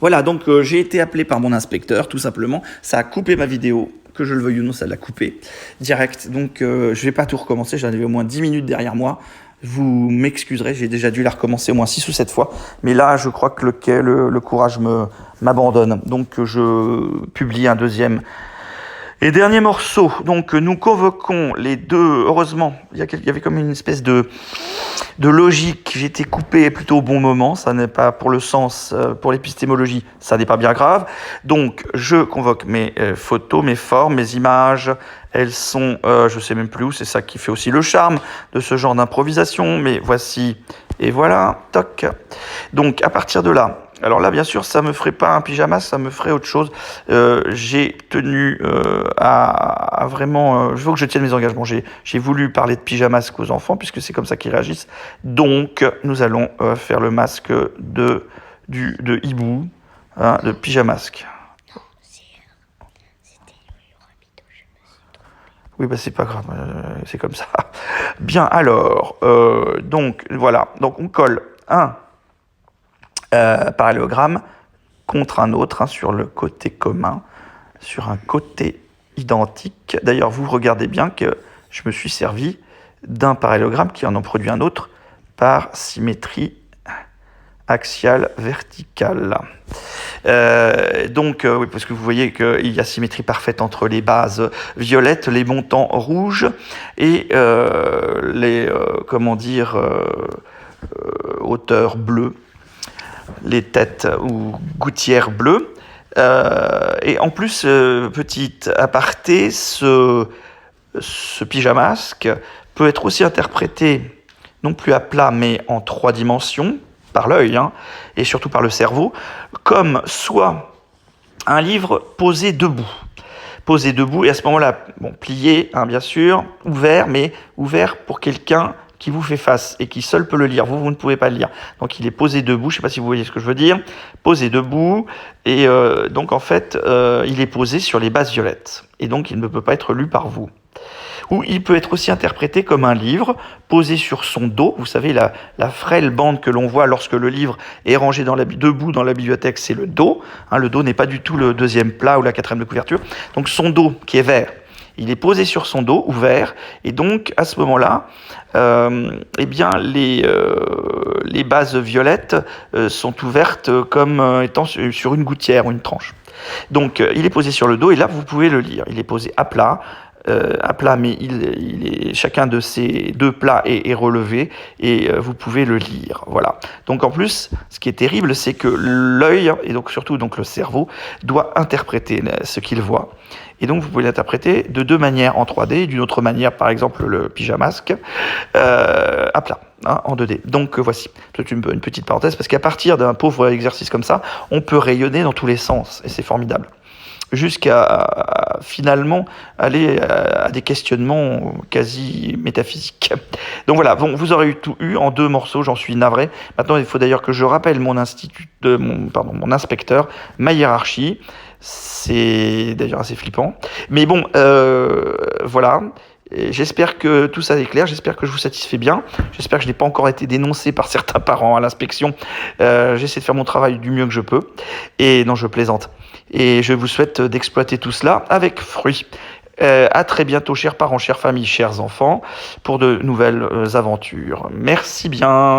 Voilà, donc j'ai été appelé par mon inspecteur, tout simplement. Ça a coupé ma vidéo, que je le veuille ou non, ça l'a coupé direct. Donc je vais pas tout recommencer, j'en avais au moins 10 minutes derrière moi. Vous m'excuserez, j'ai déjà dû la recommencer au moins 6 ou 7 fois. Mais là, je crois que le courage m'abandonne. Donc je publie un deuxième et dernier morceau. Donc nous convoquons les deux. Heureusement, il y avait comme une espèce de logique. J'ai été coupé plutôt au bon moment. Ça n'est pas pour le sens, pour l'épistémologie, ça n'est pas bien grave. Donc je convoque mes photos, mes formes, mes images. Elles sont, je sais même plus où. C'est ça qui fait aussi le charme de ce genre d'improvisation. Mais voici et voilà. Toc. Donc à partir de là. Alors là, bien sûr, ça me ferait pas un pyjama, ça me ferait autre chose. J'ai tenu à vraiment... je veux que je tienne mes engagements. J'ai voulu parler de pyjamasque aux enfants, puisque c'est comme ça qu'ils réagissent. Donc, nous allons faire le masque de hibou, hein, de pyjamasque. Non, c'était le rapido, je me suis trompée. Oui, bah c'est pas grave, c'est comme ça. Bien, alors, donc, voilà. Donc, on colle un parallélogramme contre un autre, hein, sur le côté commun, sur un côté identique. D'ailleurs, vous regardez bien que je me suis servi d'un parallélogramme qui en produit un autre par symétrie axiale verticale. Oui, parce que vous voyez qu'il y a symétrie parfaite entre les bases violettes, les montants rouges et les hauteurs bleues, les têtes ou gouttières bleues. Et en plus, petite aparté, ce pyjamasque peut être aussi interprété non plus à plat mais en 3 dimensions, par l'œil, hein, et surtout par le cerveau, comme soit un livre posé debout. Posé debout, et à ce moment-là, bon, plié, hein, bien sûr, ouvert, mais ouvert pour quelqu'un qui vous fait face et qui seul peut le lire. Vous ne pouvez pas le lire. Donc il est posé debout, je ne sais pas si vous voyez ce que je veux dire. Posé debout, et donc en fait, il est posé sur les bases violettes. Et donc il ne peut pas être lu par vous. Ou il peut être aussi interprété comme un livre posé sur son dos. Vous savez, la frêle bande que l'on voit lorsque le livre est rangé debout dans la bibliothèque, c'est le dos. Hein, le dos n'est pas du tout le deuxième plat ou la quatrième de couverture. Donc son dos, qui est vert, il est posé sur son dos, ouvert. Et donc, à ce moment-là, eh bien, les bases violettes sont ouvertes comme étant sur une gouttière ou une tranche. Donc, il est posé sur le dos et là, vous pouvez le lire. Il est posé à plat, mais chacun de ces deux plats est relevé et vous pouvez le lire. Voilà. Donc en plus, ce qui est terrible, c'est que l'œil et donc surtout le cerveau doit interpréter ce qu'il voit. Et donc vous pouvez l'interpréter de 2 manières en 3D, d'une autre manière, par exemple le pyjamasque, à plat, hein, en 2D. Donc voici, c'est une petite parenthèse, parce qu'à partir d'un pauvre exercice comme ça, on peut rayonner dans tous les sens, et c'est formidable. Jusqu'à finalement aller à des questionnements quasi métaphysiques. Donc voilà, bon, vous aurez tout eu en 2 morceaux, j'en suis navré. Maintenant, il faut d'ailleurs que je rappelle mon inspecteur, ma hiérarchie. C'est d'ailleurs assez flippant. Mais bon, voilà. Et j'espère que tout ça est clair, j'espère que je vous satisfais bien, j'espère que je n'ai pas encore été dénoncé par certains parents à l'inspection. J'essaie de faire mon travail du mieux que je peux. Et non, je plaisante. Et je vous souhaite d'exploiter tout cela avec fruit. À très bientôt, chers parents, chères familles, chers enfants, pour de nouvelles aventures. Merci bien.